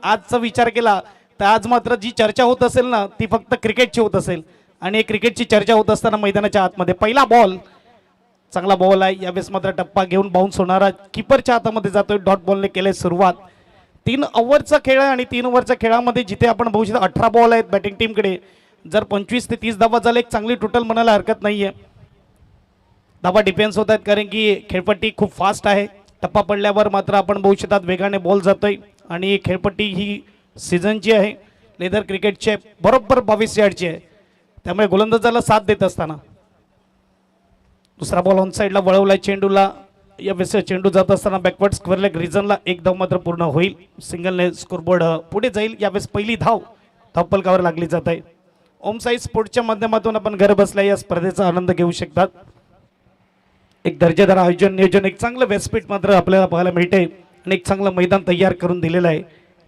आजचा विचार केला तर आज मात्र जी चर्चा होत असेल ना ती फक्त क्रिकेटची होत असेल आणि क्रिकेटची चर्चा होत असताना मैदानाच्या आतमध्ये पहिला बॉल चांगला बॉल आहे यावेळेस मात्र टप्पा घेऊन बाउन्स होणारा कीपरच्या हातामध्ये जातोय डॉट बॉलने केले सुरुवात 3 ओव्हरचा खेळ आहे आणि 3 ओव्हरच्या खेळामध्ये जिथे आपण बघू शकतो 18 बॉल आहेत बॅटिंग टीमकडे जर 25 ते 30 धावा झाले एक चांगली टोटल म्हणायला हरकत नाहीये धावा डिफेन्स होत आहेत कारण की खेळपट्टी खूप फास्ट आहे टप्पा पडल्यावर मात्र आपण बघू शकतात वेगाने बॉल जातोय आणि खेळपट्टी ही सीझनची आहे लेदर क्रिकेटची बरोबर 22 यार्डची आहे त्यामुळे गोलंदाजाला साथ देत असताना दुसरा बॉल ऑन साईडला वळवलाय चेंडूला यावेळेस चेंडू जात असताना बॅकवर्ड स्क्वेअर लेग रिजनला एक धाव मात्र पूर्ण होईल सिंगलने स्कोरबोर्ड पुढे जाईल यावेळेस पहिली धाव धावपलकावर लागली जात आहे ओम साई स्पोर्ट्सच्या माध्यमातून आपण घर बसल्या या स्पर्धेचा आनंद घेऊ शकतात एक दर्जेदार आयोजन नियोजन एक चांगलं व्यासपीठ मात्र आपल्याला पाहायला मिळते आणि एक चांगलं मैदान तयार करून दिलेलं आहे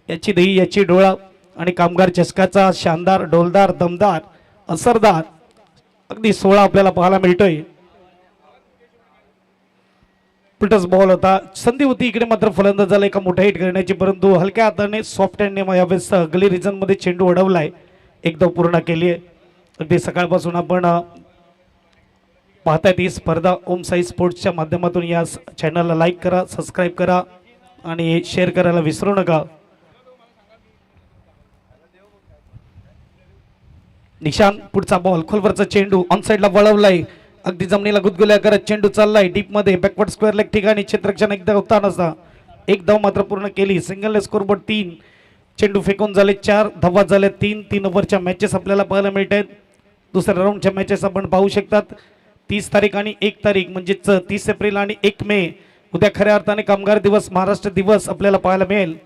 याची दही याची डोळा आणि कामगार चषकाचा शानदार डोलदार दमदार असरदार अगदी 16 आपल्याला पाहायला मिळतोय पुटस बॉल होता संधी होती इकडे मात्र फलंदाजाला एका मोठा हिट करण्याची परंतु हलक्या हाताने सॉफ्ट हँडने यावेळेस गली रिजन मध्ये चेंडू अडवलाय एक धाव पूर्ण केली आहे अगदी सकाळपासून आपण पाहतायत ही स्पर्धा ओम साई स्पोर्ट्सच्या माध्यमातून या चॅनलला लाईक करा सबस्क्राईब करा आणि शेअर करायला विसरू नका निशान पुढचा बॉल खोलवरचा चेंडू ऑन साईडला वळवलाय अगदी जमिनीला गुदगुल्या करत चेंडू चाललाय डीप मध्ये बॅकवर्ड स्क्वेअर लेग ठिकाणी क्षेत्ररक्षण एकदा होता नसता एक धाव मात्र पूर्ण केली सिंगल स्कोरबोर्ड 3 चेंडू फेकून झाले 4 धावा झाले 3 ओव्हरच्या मॅचेस आपल्याला पाहायला मिळत आहेत दुसऱ्या राऊंडच्या मॅचेस आपण पाहू शकतात 30 तारीख आणि 1 तारीख म्हणजेच 30 एप्रिल आणि 1 मे उद्या खऱ्या अर्थाने कामगार दिवस महाराष्ट्र दिवस आपल्याला पाहायला मिळेल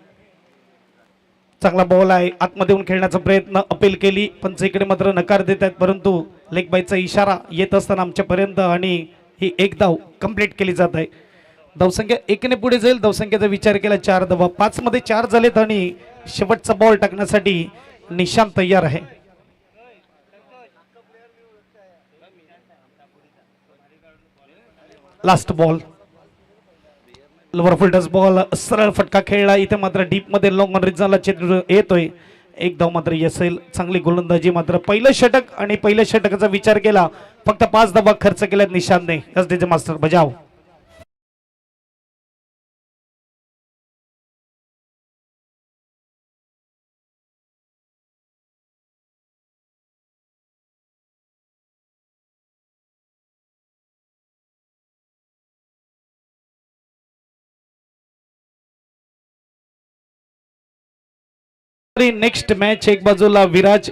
चांगला बॉल आहे आतमध्ये येऊन खेळण्याचा प्रयत्न अपील केली पंच इकडे मात्र नकार देत आहेत परंतु लेग बायचा इशारा येत असताना आमच्यापर्यंत आणि ही एक धाव कंप्लीट केली जात आहे धावसंख्या 1 ने पुढे जाईल धावसंख्येचा विचार केला 4 धावा 5 मध्ये 4 झालेत आणि शेवटचा बॉल टाकण्यासाठी निशान तयार आहे last ball lower full toss ball सरळ फटका खेळला इथे मात्र डीप मध्ये लॉंग ऑन रिजनला चेंडू येतोय एक धाव मात्र येसेल चांगली गोलंदाजी मात्र पहिलं षटक आणि पहिल्या षटकाचा विचार केला फक्त 5 धावा खर्च केल्यात निशानने एसडीचे मास्टर बजाव नेक्स्ट मॅच एक बाजूला विराज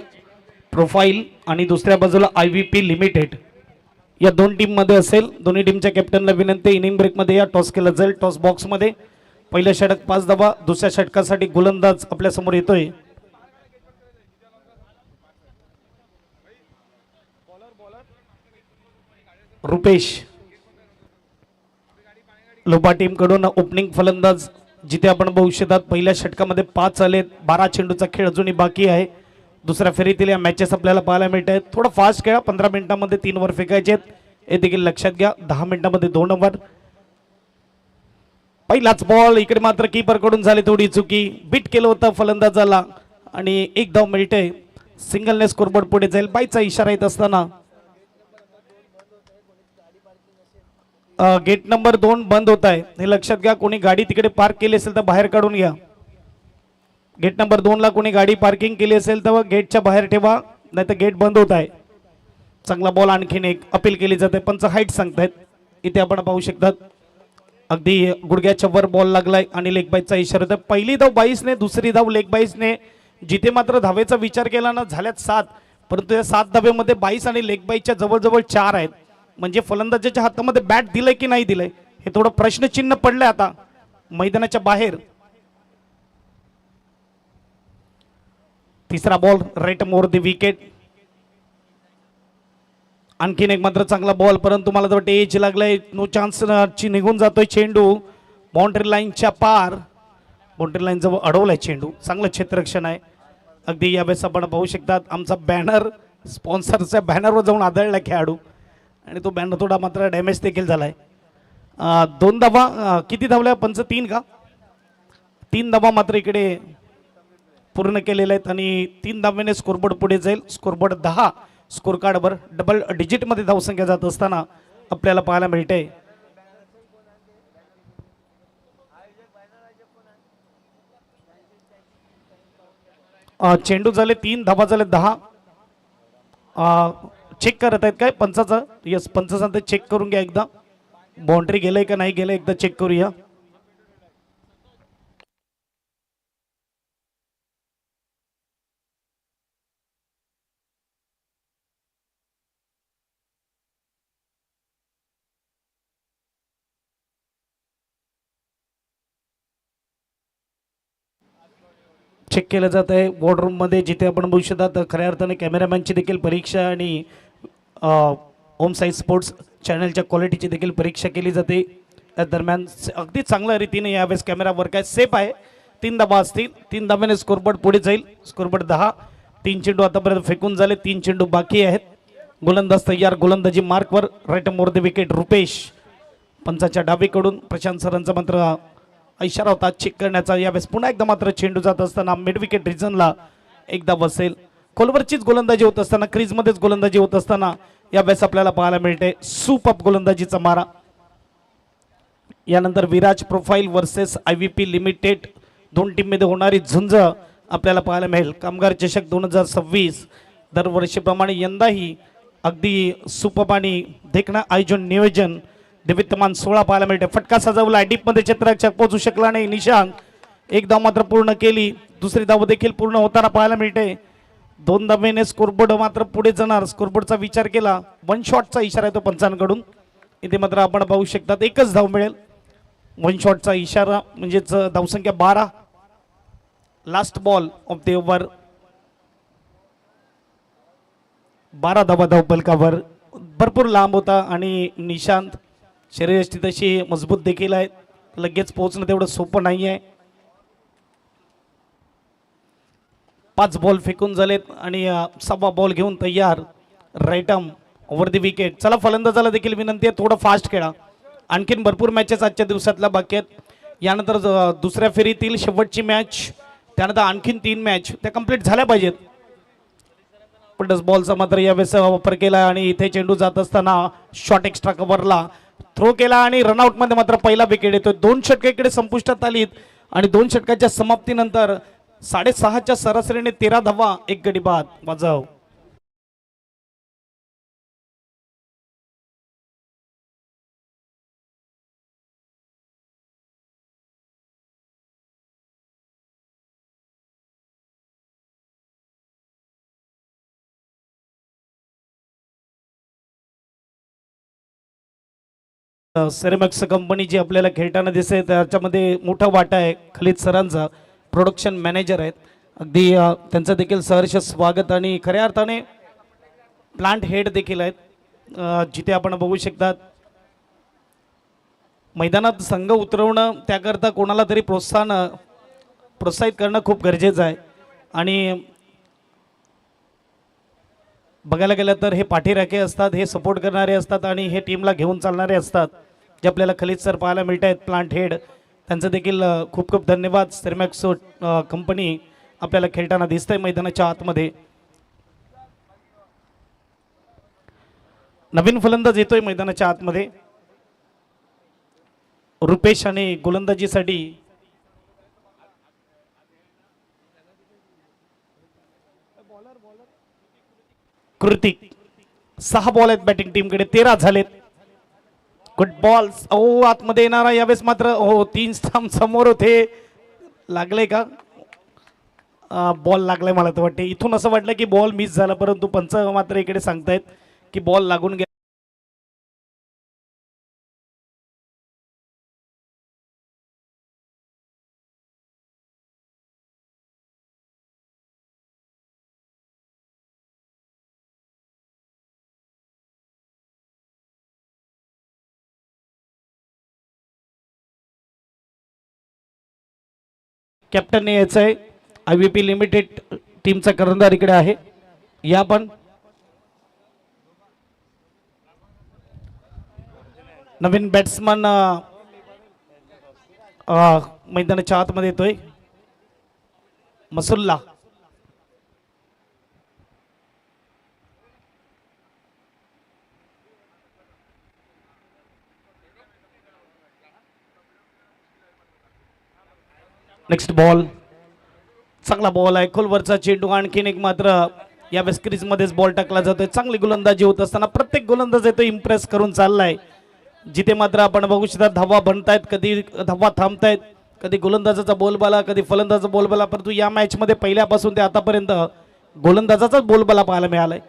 प्रोफाइल आणि दुसऱ्या बाजूला IVP लिमिटेड या दोन टीम मध्ये असेल दोन्ही टीमच्या कॅप्टनला विनंती इनिंग ब्रेक मध्ये या टॉस केला जाईल टॉस बॉक्स मध्ये पहिल्या षटक 5 धावा दुसऱ्या षटकासाठी गोलंदाज आपल्या समोर येतोय रुपेश लोबा टीम कडून ओपनिंग फलंदाज जिथे आपण बघू शकतात पहिल्या षटकामध्ये 5 आलेत 12 चेंडूचा खेळ अजूनही बाकी आहे दुसऱ्या फेरीतील या मॅचेस आपल्याला पाहायला मिळत आहेत थोडं फास्ट खेळा 15 मिनिटांमध्ये 3 ओव्हर फेकायचे आहेत हे देखील लक्षात घ्या 10 मिनिटांमध्ये 2 ओव्हर पहिलाच बॉल इकडे मात्र कीपर कडून झाली थोडी चुकी बीट केलं होतं फलंदाजाला आणि एक धाव मिळते सिंगलने स्कोरबोर्ड पुढे जाईल बाईचा इशारा येत असताना गेट नंबर 2 बंद होत आहे हे लक्षात घ्या कोणी गाडी तिकडे पार्क केली असेल तर बाहेर काढून घ्या गेट नंबर 2 ला कोणी गाडी पार्किंग केली असेल तर गेटच्या बाहेर ठेवा नाही तर गेट बंद होत आहे चांगला बॉल आणखीन एक अपील केली जाते पंच हाईट सांगतायत इथे आपण पाहू शकतात अगदी गुडघ्याच्या वर बॉल लागलाय आणि लेग बाईचा इशारा होता पहिली धाव 22 ने दुसरी धाव लेग 22 ने जिथे मात्र धावेचा विचार केला ना झाल्यात 7 परंतु या 7 धावेमध्ये 22 आणि लेग बाईच्या जवळजवळ 4 आहेत म्हणजे फलंदाजाच्या हातामध्ये बॅट दिलंय की नाही दिलंय हे थोडं प्रश्नचिन्ह पडलंय आता मैदानाच्या बाहेर तिसरा ball right more the wicket आणखीन एक मात्र चांगला बॉल परंतु मला तर वाटतं एज लागलाय नो चान्स ची निघून जातोय चेंडू बाउंड्री लाईनच्या पार बाउंड्री लाईन जवळ अडवलाय चेंडू चांगलं क्षेत्ररक्षण आहे अगदी यावेळेस आपण पाहू शकतात आमचा बॅनर स्पॉन्सरच्या बॅनरवर जाऊन आदळला खेळाडू आणि तो बॅनर थोडा मात्र डॅमेज देखील झालाय 2 धावा किती धावल्या पंच 3 का 3 धावा मात्र इकडे पूर्ण केलेले आहेत आणि 3 धाब्याने स्कोरबोर्ड पुढे जाईल. स्कोरबोर्ड 10 स्कोर कार्डवर डबल डिजिटमध्ये धावसंख्या जात असताना आपल्याला पाहायला मिळते. चेंडू झाले 3, धाबा झाले 10. चेक करत आहेत काय पंचाचा? यस, पंचाचा चेक करून घ्या एकदा. बाउंड्री गेलंय का नाही गेलंय एकदा चेक करूया. चेक केलं जात आहे वॉर्डरूममध्ये, जिथे आपण बघू शकता खऱ्या अर्थाने कॅमेरामॅनची देखील परीक्षा आणि होम साईज स्पोर्ट्स चॅनलच्या क्वालिटीची देखील परीक्षा केली जाते. त्या दरम्यान अगदी चांगल्या रीतीने यावेळेस कॅमेरा वर्क आहे, सेफ आहे. 3 धाबा असतील, 3 धाब्याने स्कोरबोर्ड पुढे जाईल. स्कोरबोर्ड 10. 3 चेंडू आतापर्यंत फेकून झाले, 3 चेंडू बाकी आहेत. गोलंदाज तयार, गोलंदाजी मार्कवर. Right more the wicket Rupesh. पंचाच्या डावीकडून प्रशांत सरांचा मात्र इशारा होता चेक करण्याचा. यावेळेस पुन्हा एकदा मात्र चेंडू जात असताना मिड विकेट रिजनला एकदा बसेल. खोलवरचीच गोलंदाजी होत असताना, क्रीजमध्येच गोलंदाजी होत असताना यावेळेस आपल्याला पाहायला मिळते सुपर गोलंदाजीचा मारा. यानंतर Viraj profile versus IVP limited, 2 टीममध्ये होणारी झुंज आपल्याला पाहायला मिळेल. कामगार चषक 2026 दरवर्षीप्रमाणे यंदाही अगदी सुपर आणि देखणं आयोजन नियोजन विद्यमान 16 पाहायला मिळते. फटका सजवला, डीपमध्ये क्षेत्ररक्षक पोहोचू शकला नाही निशांत. एक धाव मात्र पूर्ण केली, दुसरी धाव देखील पूर्ण होताना पाहायला मिळते. 2 धावेने स्कोरबोर्ड मात्र पुढे जाणार. स्कोरबोर्डचा विचार केला, 1 शॉटचा इशारा येतो पंचांकडून. इथे मात्र आपण पाहू शकतात 1च धाव मिळेल. 1 शॉटचा इशारा म्हणजेच धावसंख्या 12. Last ball of the over. 12 धावा धावपलकावर. भरपूर लांब होता आणि निशांत शरीरयष्टी तशी मजबूत देखील आहे, लगेच पोहोचणं तेवढं सोपं नाही आहे. 5 बॉल फेकून झालेत आणि 6वा बॉल घेऊन तयार. Right arm over the wicket. चला फलंदाजाला देखील विनंती आहे, थोडं फास्ट खेळा. आणखीन भरपूर मॅचेस आजच्या दिवसातल्या बाकी आहेत. यानंतर दुसऱ्या फेरीतील शेवटची मॅच, त्यानंतर आणखीन 3 मॅच त्या कंप्लीट झाल्या पाहिजेत. पण बॉलचा मात्र यावेळेस वापर केला आणि इथे चेंडू जात असताना शॉट एक्स्ट्रा कव्हरला थ्रो केला आणि रनआउटमध्ये मात्र पहिला विकेट येतो. 2 षटके इकडे संपुष्टात आलीत आणि 2 षटकाच्या समाप्तीनंतर 6.5च्या सरासरीने 13 धावा, 1 गडी बाद. वाजव. सेरेमॅक्स कंपनी जी आपल्याला खेळताना दिसते त्याच्यामध्ये मोठा वाटा आहे खलीद सरांचा. प्रोडक्शन मॅनेजर आहेत, अगदी त्यांचं देखील सहर्ष स्वागत. आणि खऱ्या अर्थाने प्लांट हेड देखील आहेत, जिथे आपण बघू शकतात मैदानात संघ उतरवणं त्याकरता कोणाला तरी प्रोत्साहित करणं खूप गरजेचं आहे. आणि बघायला गेलं तर हे पाठीराखे असतात, हे सपोर्ट करणारे असतात आणि हे टीमला घेऊन चालणारे असतात, जे आपल्याला खलीद सर पाहायला मिळत आहेत. प्लांट हेड त्यांचं देखील खूप खूप धन्यवाद. सेरेमॅक्स कंपनी आपल्याला खेळताना दिसतंय मैदानाच्या आतमध्ये. नवीन फलंदाज येतोय मैदानाच्या आतमध्ये रुपेश आणि गोलंदाजीसाठी कृतिक. 6 बॉल आहेत बॅटिंग टीमकडे, 13 झालेत. Good balls. ओ आतमध्ये येणारा यावेळेस मात्र 3 स्टंप समोर होते. लागले का? बॉल लागलाय मला तर वाटते. इथून असं वाटलं की बॉल मिस झाला, परंतु पंच मात्र इकडे सांगतायत की बॉल लागून गेला. कॅप्टनने यायचं आहे. IVP लिमिटेड टीमचा कर्णधार इकडे आहे. या पण नवीन बॅट्समन मैदानाच्या आतमध्ये येतोय. मसुल्ला नेक्स्ट बॉल चांगला बॉल आहे खोलवरचा चेंडू आणखीन एक मात्र या वेस्क्रीज मध्येच बॉल टाकला जातोय चांगली गोलंदाजी होत असताना प्रत्येक गोलंदाज येतो इम्प्रेस करून चाललाय जिथे मात्र आपण बघू शकता धावा बनतायत कधी धावा थांबतायत कधी गोलंदाजाचा बोलबाला कधी फलंदाजाचा बोलबाला परंतु या मॅच मध्ये पहिल्यापासून ते आतापर्यंत गोलंदाजाचाच बोलबाला पाहायला मिळालाय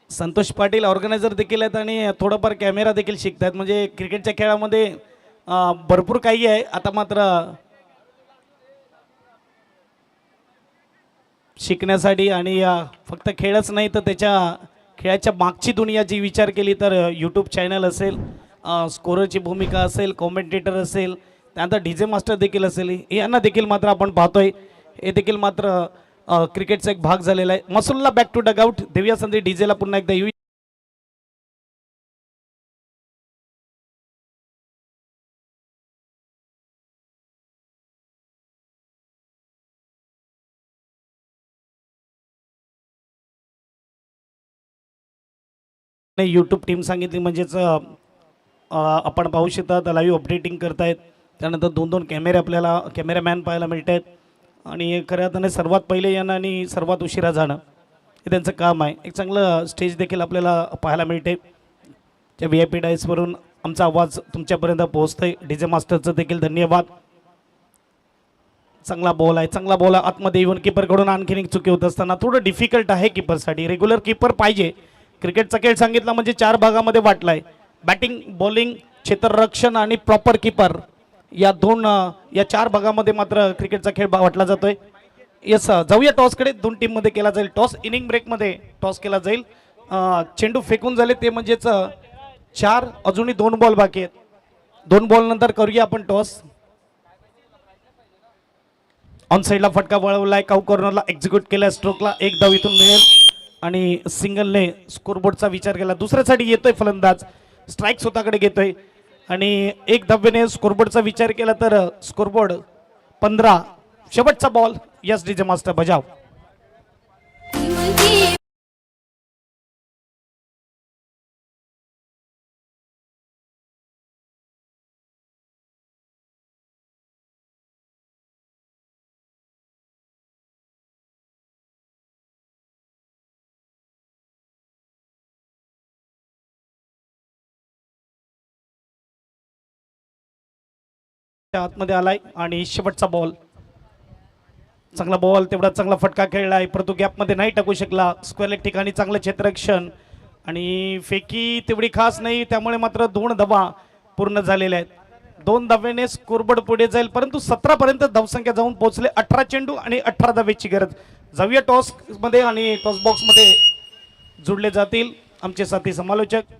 संतोष पाटील ऑर्गनायझर देखील आहेत आणि थोडंफार कॅमेरा देखील शिकतायत म्हणजे क्रिकेटच्या खेळामध्ये भरपूर काही आहे आता मात्र शिकण्यासाठी आणि फक्त खेळच नाही तर त्याच्या खेळाच्या मागची दुनिया जी विचार केली तर यूट्यूब चॅनल असेल स्कोररची भूमिका असेल कॉमेंटेटर असेल त्यानंतर डीजे मास्टर देखील असेल यांना देखील मात्र आपण पाहतोय हे देखील मात्र क्रिकेटचा एक भाग झालेला आहे मसुल्ला बॅक टू डगआउट देऊया संधी डीजेला पुन्हा एकदा येऊ यूट्यूब टीम सांगितली म्हणजेच आपण पाहू शकता लाईव्ह अपडेटिंग करतायत त्यानंतर दोन दोन कॅमेरे आपल्याला कॅमेरामॅन पाहायला मिळत आहेत आणि खऱ्या अर्थाने सर्वात पहिले येणं आणि सर्वात उशिरा जाणं हे त्यांचं काम आहे एक चांगलं स्टेज देखील आपल्याला पाहायला मिळते त्या व्ही आय पी डायसवरून आमचा आवाज तुमच्यापर्यंत पोहोचतोय डीजे मास्टरचं देखील धन्यवाद चांगला बॉल आहे आतमध्ये येऊन कीपरकडून आणखीन एक चुकी होत असताना थोडं डिफिकल्ट आहे कीपरसाठी रेग्युलर कीपर पाहिजे क्रिकेटचा खेळ सांगितला म्हणजे 4 भागामध्ये वाटलाय बॅटिंग बॉलिंग क्षेत्ररक्षण आणि प्रॉपर कीपर या 4 भागामध्ये मात्र क्रिकेटचा खेळ वाटला जातोय येस जाऊया टॉसकडे 2 टीममध्ये केला जाईल टॉस इनिंग ब्रेकमध्ये टॉस केला जाईल चेंडू फेकून झाले ते म्हणजेच 4 अजूनही 2 बॉल बाकी आहेत 2 बॉल नंतर करूया आपण टॉस ऑन साईडला फटका वळवलाय काऊ कॉर्नरला एक्झिक्यूट केलाय स्ट्रोकला 1 धाव इथून मिळेल आणि सिंगलने स्कोरबोर्डचा विचार केला दुसऱ्यासाठी येतोय फलंदाज स्ट्राईक स्वतःकडे घेतोय आणि 1 धावेने स्कोरबोर्डचा विचार केला तर स्कोरबोर्ड 15 शेवटचा बॉल यस डीजे मास्टर बजाव आतमध्ये आलाय आणि शेवटचा बॉल चांगला बॉल तेवढा चांगला फटका खेळलाय परंतु गॅपमध्ये नाही टाकू शकला स्क्वेअर लेग ठिकाणी चांगलं क्षेत्ररक्षण आणि फेकी तेवढी खास नाही त्यामुळे मात्र 2 धावा पूर्ण झालेल्या आहेत 2 धावेने स्कोरबोर्ड पुढे जाईल परंतु 17 पर्यंत धावसंख्या जाऊन पोहोचले 18 चेंडू आणि 18 धावेची गरज जाऊया टॉस मध्ये आणि टॉस बॉक्स मध्ये जुडले जातील आमचे साथी समालोचक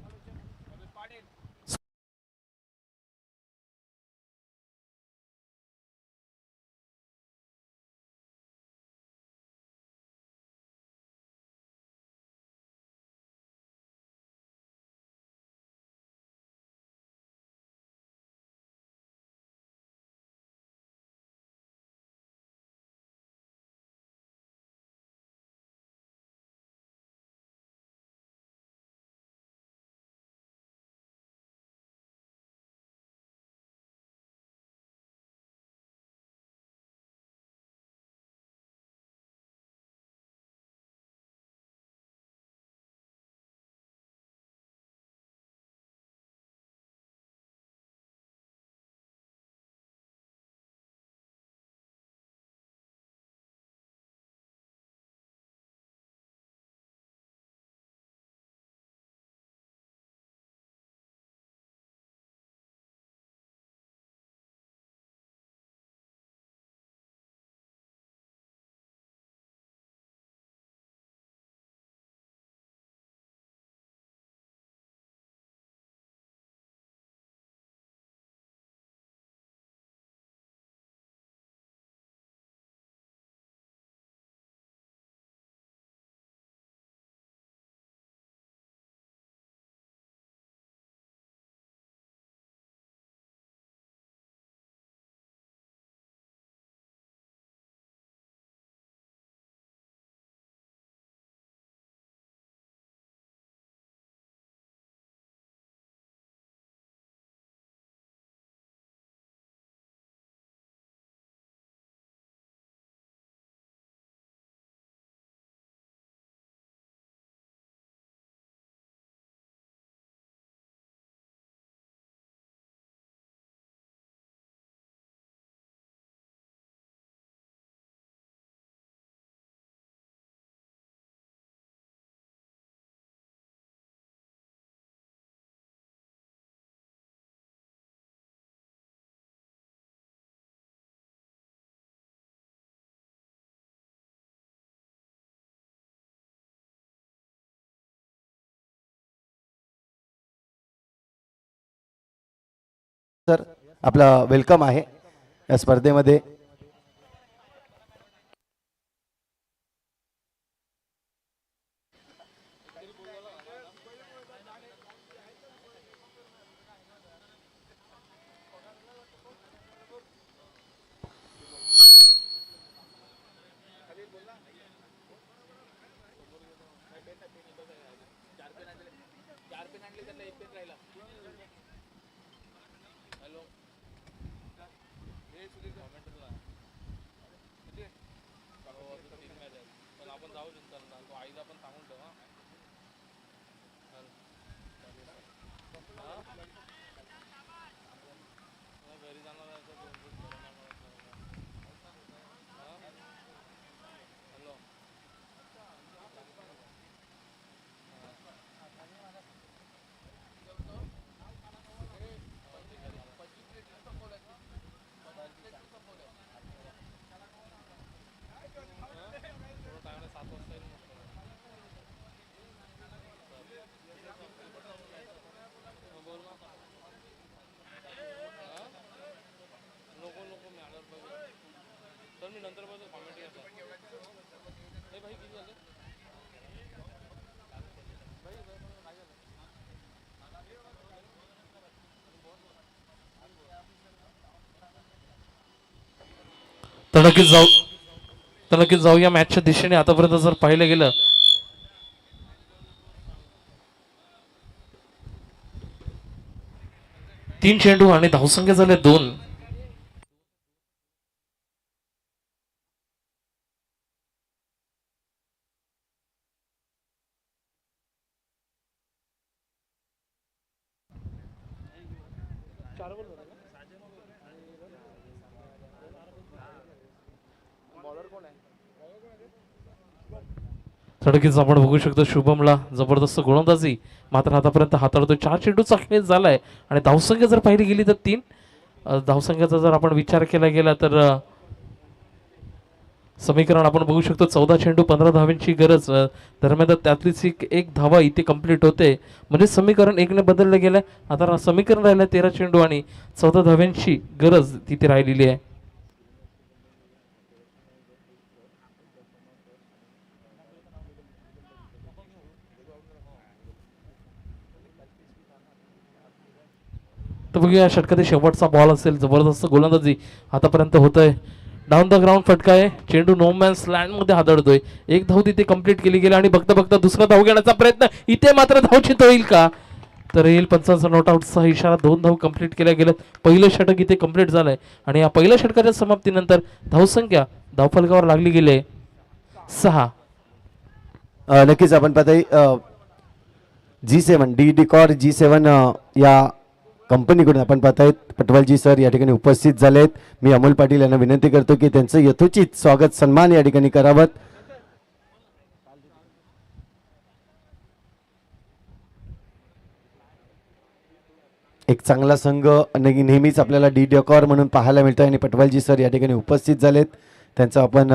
सर आपला वेलकम आहे या स्पर्धेमध्ये. तर नक्कीच जाऊ या मॅचच्या दिशेने. आतापर्यंत जर पाहिलं गेलं 3 चेंडू आणि धावसंख्या झाले 2. नक्कीच आपण बघू शकतो शुभमला जबरदस्त गोलंदाजी मात्र आतापर्यंत हाताळतोय. 4 चेंडूचा खेळ झालाय आणि धावसंख्या जर पाहिली गेली तर 3. धावसंख्याचा जर आपण विचार केला गेला तर समीकरण आपण बघू शकतो 14 चेंडू 15 धावांची गरज. दरम्यान त्यातलीच एक धावा इथे कंप्लीट होते म्हणजे समीकरण 1 ने बदललं गेलं. आता समीकरण राहिलं 13 चेंडू आणि 14 धाव्यांची गरज तिथे राहिलेली आहे. तर बघूया षटकातील शेवटचा बॉल असेल. जबरदस्त गोलंदाजी आतापर्यंत होतंय. डाऊन द ग्राउंड फटका आहे. चेंडू नो मॅन्स लँड मध्ये हादळतोय. एक धाव तिथे कंप्लीट केली गेली आणि बघता बघता दुसरा धाव घेण्याचा प्रयत्न. इथे मात्र धावचित होईल का तर येईल. पंचांचा नॉट आउटचा इशारा. 2 धाव कंप्लीट केल्या गेल्या. पहिलं षटक इथे कंप्लीट झालंय आणि या पहिल्या षटकाच्या समाप्तीनंतर धावसंख्या धावफलकावर लागली गेली 6. नक्कीच आपण पाहताय G7 डी डिकॉर G7 या कंपनीकडून आपण पाहतायत पटवालजी सर या ठिकाणी उपस्थित झालेत. मी अमोल पाटील यांना विनंती करतो की त्यांचं यथोचित स्वागत सन्मान या ठिकाणी करावं. एक चांगला संघ नेहमीच आपल्याला डी डेकॉर म्हणून पाहायला मिळतोय आणि पटवालजी सर या ठिकाणी उपस्थित झालेत. त्यांचं आपण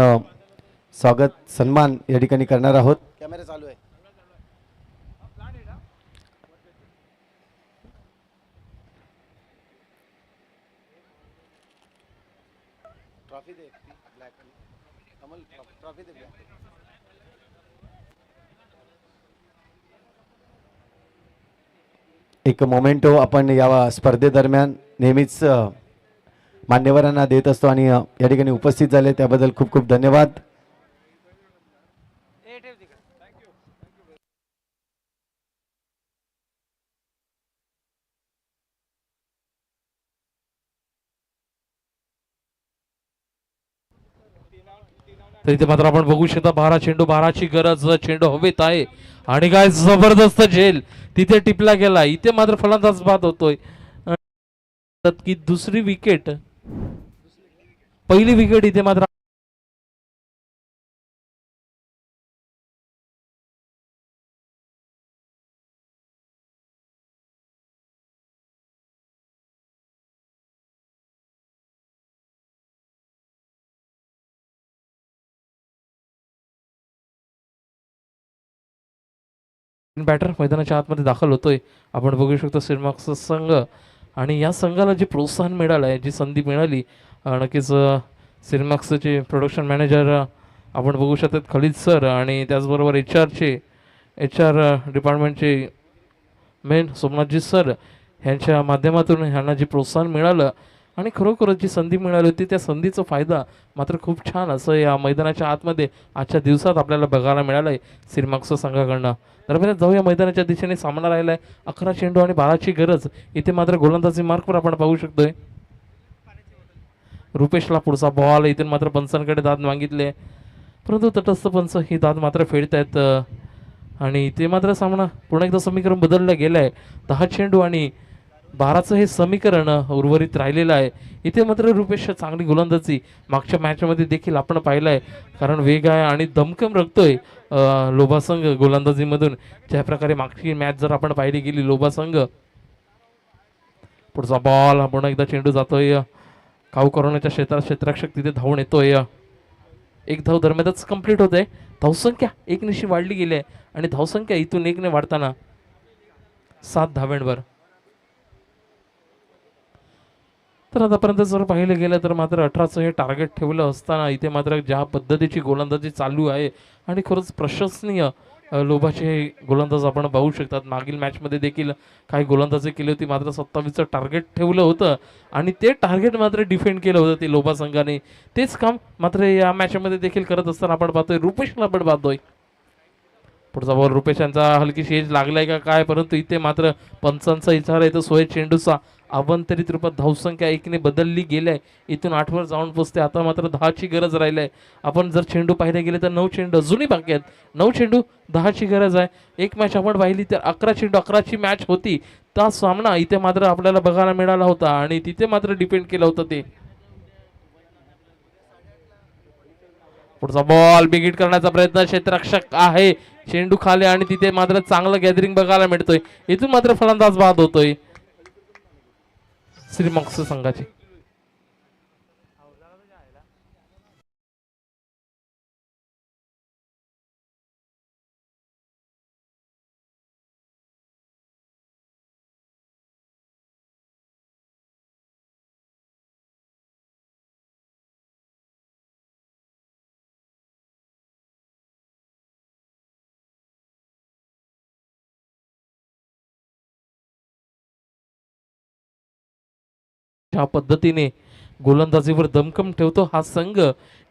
स्वागत सन्मान या ठिकाणी करणार आहोत. कॅमेरा चालू आहे. ट्रॉफी दे ब्लॅक कमल ट्रॉफी दे ब्लॅक. एक मोमेंटो आपण या स्पर्धेदरम्यान नेहमीच मान्यवरांना देत असतो आणि या ठिकाणी उपस्थित झाले त्याबद्दल खूप खूप धन्यवाद. तर इथे मात्र आपण बघू शकता 12 चेंडू 12ची गरज. चेंडू हवेत आहे आणि काय जबरदस्त झेल तिथे टिपला गेला. इथे मात्र फलंदाज बाद होतोय की दुसरी विकेट. पहिली विकेट इथे मात्र बॅटर मैदानाच्या आतमध्ये दाखल होतोय. आपण बघू शकतो सिरमाक्सचा संघ आणि या संघाला जे प्रोत्साहन मिळालं आहे, जी संधी मिळाली, नक्कीच सिनेमॅक्सचे प्रोडक्शन मॅनेजर आपण बघू शकतात खलीद सर, आणि त्याचबरोबर एच आर डिपार्टमेंटचे मेन सोमनाथजी सर ह्यांच्या माध्यमातून ह्यांना जे प्रोत्साहन मिळालं आणि खरोखरच जी संधी मिळाली होती त्या संधीचा फायदा मात्र खूप छान असं या मैदानाच्या आतमध्ये आजच्या दिवसात आपल्याला बघायला मिळालं आहे सिरमाक्स संघाकडनं. दरम्यान जाऊया मैदानाच्या दिशेने सामना राहिला आहे. 11 चेंडू आणि 12ची गरज. इथे मात्र गोलंदाजी मार्कवर आपण पाहू शकतोय रुपेशला पुढचा बॉल. इथून मात्र पंचांकडे दाद मागितले, परंतु तटस्थ पंच ही दाद मात्र फेडतायत. आणि इथे मात्र सामना पुन्हा एकदा समीकरण बदललं गेलं आहे. 10 चेंडू आणि 12चं हे समीकरण उर्वरित राहिलेलं आहे. इथे मात्र रुपेश चांगली गोलंदाजी मागच्या मॅचमध्ये देखील आपण पाहिलं आहे, कारण वेग आहे आणि दमकम रखतोय लोभा संघ गोलंदाजीमधून. ज्या प्रकारे मागची मॅच जर आपण पाहिली गेली लोभा संघ. पुढचा बॉल पुन्हा एकदा चेंडू जातोय काऊ करोनाच्या क्षेत्ररक्षक तिथे धावून येतोय. एक धाव दरम्यानच कंप्लीट होत आहे. धावसंख्या 1 निशी वाढली गेली आहे आणि धावसंख्या इथून 1 ने वाढताना 7 धाव्यांवर. तर आतापर्यंत जर पाहिलं गेलं तर मात्र 18चं हे टार्गेट ठेवलं असताना इथे मात्र ज्या पद्धतीची गोलंदाजी चालू आहे आणि खरंच प्रशंसनीय लोभाचे गोलंदाज आपण पाहू शकतात. मागील मॅचमध्ये देखील काही गोलंदाजी केली होती, मात्र 27चं टार्गेट ठेवलं होतं आणि ते टार्गेट मात्र डिफेंड केलं होतं ते लोभा संघाने. तेच काम मात्र या मॅचमध्ये देखील करत असताना आपण पाहतोय रुपेशला आपण पाहतोय. पुढचा बॉल रुपेश यांचा हलकीशी एज लागलाय का काय, परंतु इथे मात्र पंचांचा इशारा येतो सोहेल चेंडूचा. अवंतरित रूपात धावसंख्या 1 ने बदलली गेली. इथून 8 वर जाऊन पोचते. आता मात्र 10ची गरज राहिली आहे. आपण जर चेंडू पाहिले गेले तर 9 चेंडू अजूनही बाकी आहेत. 9 चेंडू 10ची गरज आहे. एक मॅच आपण पाहिली तर 11 चेंडू 11ची मॅच होती. त्या सामना इथे मात्र आपल्याला बघायला मिळाला होता आणि तिथे मात्र डिपेंड केलं होतं ते. पुढचा बॉल बिगिट करण्याचा प्रयत्न क्षेत्ररक्षक आहे, चेंडू खाली आणि तिथे मात्र चांगलं गॅदरिंग बघायला मिळतोय. इथून मात्र फलंदाज बाद होतोय श्रीमॉक्स संघाची. ज्या पद्धतीने गोलंदाजीवर दमखम ठेवतो हा संघ,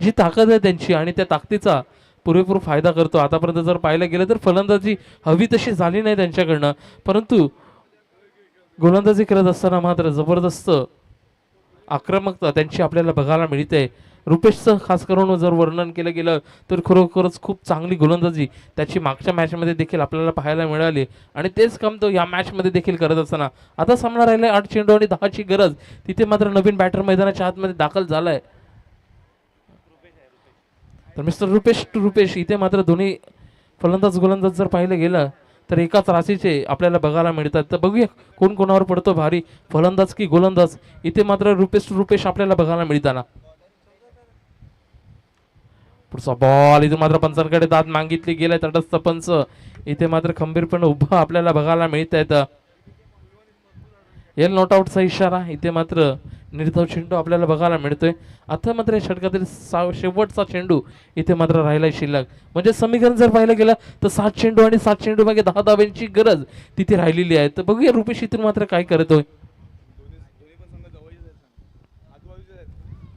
जी ताकद आहे त्यांची आणि त्या ताकदीचा पुरेपूर फायदा करतो. आतापर्यंत जर पाहायला गेलं तर फलंदाजी हवी तशी झाली नाही त्यांच्याकडनं, परंतु गोलंदाजी करत असताना मात्र जबरदस्त आक्रमकता त्यांची आपल्याला बघायला मिळते. रुपेशचं खास करून जर वर्णन केलं गेलं तर खरोखरच खूप चांगली गोलंदाजी त्याची मागच्या मॅचमध्ये देखील आपल्याला पाहायला मिळाली आणि तेच काम तो या मॅचमध्ये देखील करत असताना. आता सामना राहिला 8 चेंडू आणि 10ची गरज. तिथे मात्र नवीन बॅटर मैदानाच्या आतमध्ये दाखल झालाय. तर मिस्टर रुपेश इथे मात्र दोन्ही फलंदाज गोलंदाज जर पाहिलं गेलं तर एकाच राशीचे आपल्याला बघायला मिळतात. तर बघूया कोण कोणावर पडतो भारी, फलंदाज की गोलंदाज. इथे मात्र रुपेश आपल्याला बघायला मिळताना. पुढचा बॉल इथे मात्र पंचांकडे दाद मागितली गेलाय. तटस्थ पंच इथे मात्र खंबीरपणे उभा आपल्याला बघायला मिळत आहेत. एल नॉट आउटचा इशारा. इथे मात्र निर्धाव चेंडू आपल्याला बघायला मिळतोय. आता मात्र या षटकातील शेवटचा चेंडू इथे मात्र राहिलाय शिल्लक. म्हणजे समीकरण जर पाहिलं गेलं तर 7 चेंडू आणि 7 चेंडू मागे 10 धाब्यांची गरज तिथे राहिलेली आहे. तर बघूया रुपेश इथून मात्र काय करतोय.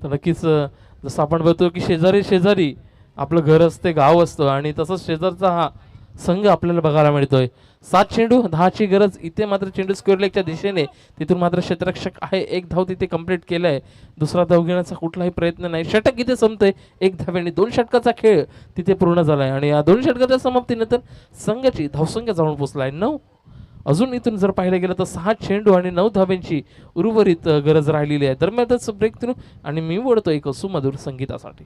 तर नक्कीच जसं आपण बघतो की शेजारी आपलं घर असते, गाव असतं आणि तसंच शेजारचा हा संघ आपल्याला बघायला मिळतोय. 7 चेंडू 10ची गरज. इथे मात्र चेंडू स्क्वेअर लेगच्या दिशेने. तिथून मात्र क्षेत्ररक्षक आहे. 1 धाव तिथे कंप्लीट केलाय. दुसरा धाव घेण्याचा कुठलाही प्रयत्न नाही. षटक इथे संपतंय 1 धावेने. 2 षटकाचा खेळ तिथे पूर्ण झालाय आणि या 2 षटकाच्या समाप्तीनंतर संघाची धावसंख्या जाऊन पोहोचलाय 9. अजून इथून जर पाहिलं गेलं तर 6 चेंडू आणि 9 धाब्यांची उर्वरित गरज राहिलेली आहे. दरम्यानच ब्रेक थ्रू आणि मी वळतो एक सुमधुर संगीतासाठी.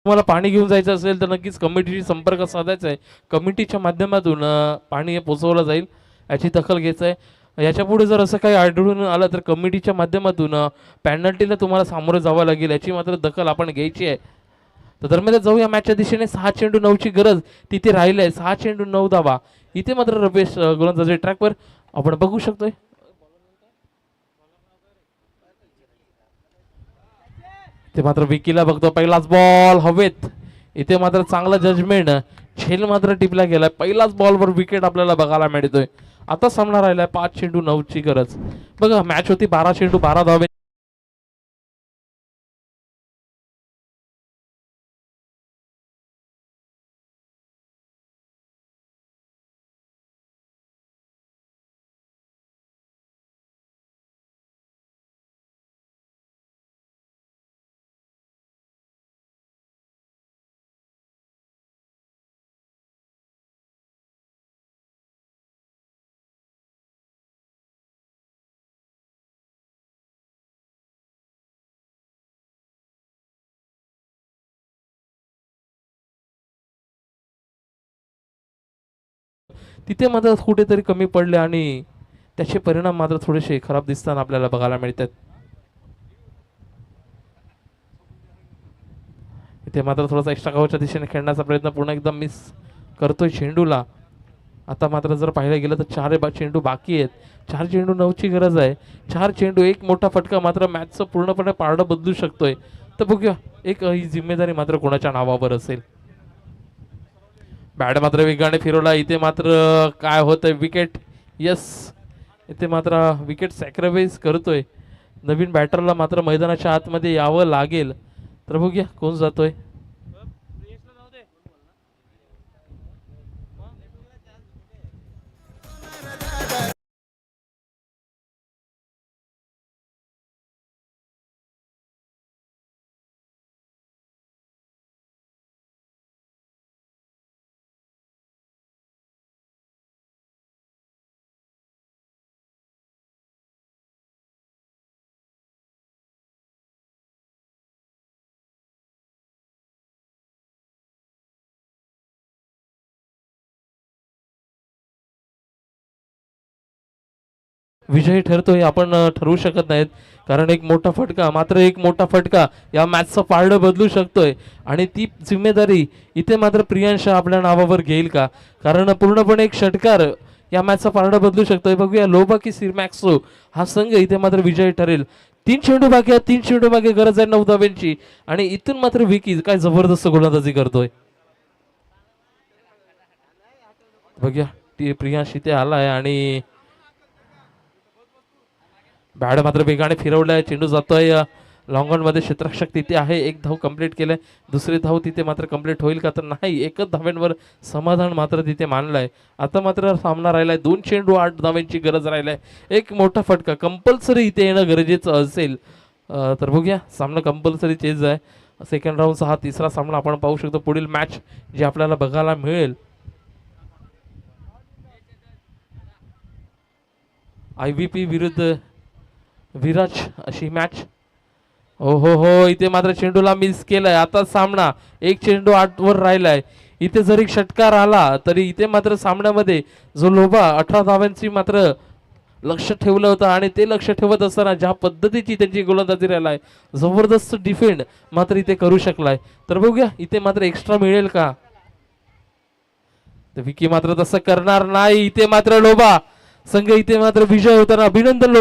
तुम्हाला पाणी घेऊन जायचं असेल तर नक्कीच कमिटीशी संपर्क साधायचा आहे. कमिटीच्या माध्यमातून पाणी हे पोचवलं जाईल, याची दखल घ्यायचं आहे. याच्या पुढे जर असं काही आढळून आलं तर कमिटीच्या माध्यमातून पेनल्टीला तुम्हाला सामोरं जावं लागेल, याची मात्र दखल आपण घ्यायची आहे. तर दरम्यान जाऊया मॅचच्या दिशेने. 6 चेंडू 9ची गरज तिथे राहिली आहे. 6 चेंडू 9 धावा. इथे मात्र रमेश गोलंदाजी ट्रॅकवर आपण बघू शकतोय. इथे मात्र विकीला बघतो, पहिलाच बॉल हवेत. इथे मात्र चांगला जजमेंट, झेल मात्र टिपला गेलाय. पहिलाच बॉलवर विकेट आपल्याला बघायला मिळतोय. आता सामना राहिलाय 5 चेंडू 9ची गरज. बघा मॅच होती 12 चेंडू 12 धावे. तिथे मात्र कुठेतरी कमी पडले आणि त्याचे परिणाम मात्र थोडेसे खराब दिसताना आपल्याला बघायला मिळतात. इथे मात्र थोडासा एक्स्ट्रा कव्हरच्या दिशेने खेळण्याचा प्रयत्न पुन्हा एकदा मिस करतोय चेंडूला. आता मात्र जर पाहायला गेलं तर 4 चेंडू बाकी आहेत. 4 चेंडू 9ची गरज आहे. 4 चेंडू एक मोठा फटका मात्र मॅचचं पूर्णपणे पारडं बदलू शकतोय. तर बघूया एक ही जिम्मेदारी मात्र कोणाच्या नावावर असेल. बॅट मात्र वेगाने फिरवला. इथे मात्र काय होतंय, विकेट. यस, इथे मात्र विकेट सॅक्रिफाईस करतोय. नवीन बॅटरला मात्र मैदानाच्या आतमध्ये यावं लागेल. तर बघूया कोण जातोय. विजयी ठरतोय आपण ठरवू शकत नाहीत, कारण एक मोठा फटका, मात्र एक मोठा फटका या मॅचचं पारडं बदलू शकतोय. आणि ती जिम्मेदारी इथे मात्र प्रियांश आपल्या नावावर घेईल का, कारण पूर्णपणे एक षटकार या मॅचचा पारडं बदलू शकतोय. बघूया लोबा की सिरमॅक्सो हा संघ इथे मात्र विजयी ठरेल. 3 चेंडू बाकी आहे. 3 चेंडू मागे गरज आहे 9 धाव्यांची. आणि इथून मात्र विकी काय जबरदस्त गोलंदाजी करतोय. बघूया प्रियांश इथे आलाय आणि बॅट मात्र वेगाने फिरवलाय. चेंडू जातोय लॉंग ऑन मध्ये. क्षेत्ररक्षक तिथे आहे. 1 धाव कंप्लीट केलंय. दुसरी धाव तिथे मात्र कंप्लीट होईल का, तर नाही. 1च धाव्यांवर समाधान मात्र तिथे मानलंय. आता मात्र सामना राहिलाय 2 चेंडू 8 धाव्यांची गरज राहिलाय. एक मोठा फटका कंपल्सरी इथे येणं गरजेचं असेल. तर बघूया, सामना कंपल्सरी चेंज आहे. सेकंड राऊंडचा हा तिसरा सामना आपण पाहू शकतो. पुढील मॅच जी आपल्याला बघायला मिळेल IVP विरुद्ध विराज अशी मॅच. हो, इथे मात्र चेंडूला मिस केलाय. आता सामना 1 चेंडू 8 वर राहिलाय. इथे जरी षटकार आला तरी इथे मात्र सामन्यामध्ये जो लोबा 18 धाव्यांची मात्र लक्ष ठेवलं होतं, आणि ते लक्ष ठेवत असताना ज्या पद्धतीची त्यांची गोलंदाजी राहिलाय, जबरदस्त डिफेंड मात्र इथे करू शकलाय. तर बघूया इथे मात्र एक्स्ट्रा मिळेल का. तर विकी मात्र तसं करणार नाही. इथे मात्र लोबा संघ इथे मात्र विजय होताना. अभिनंदन.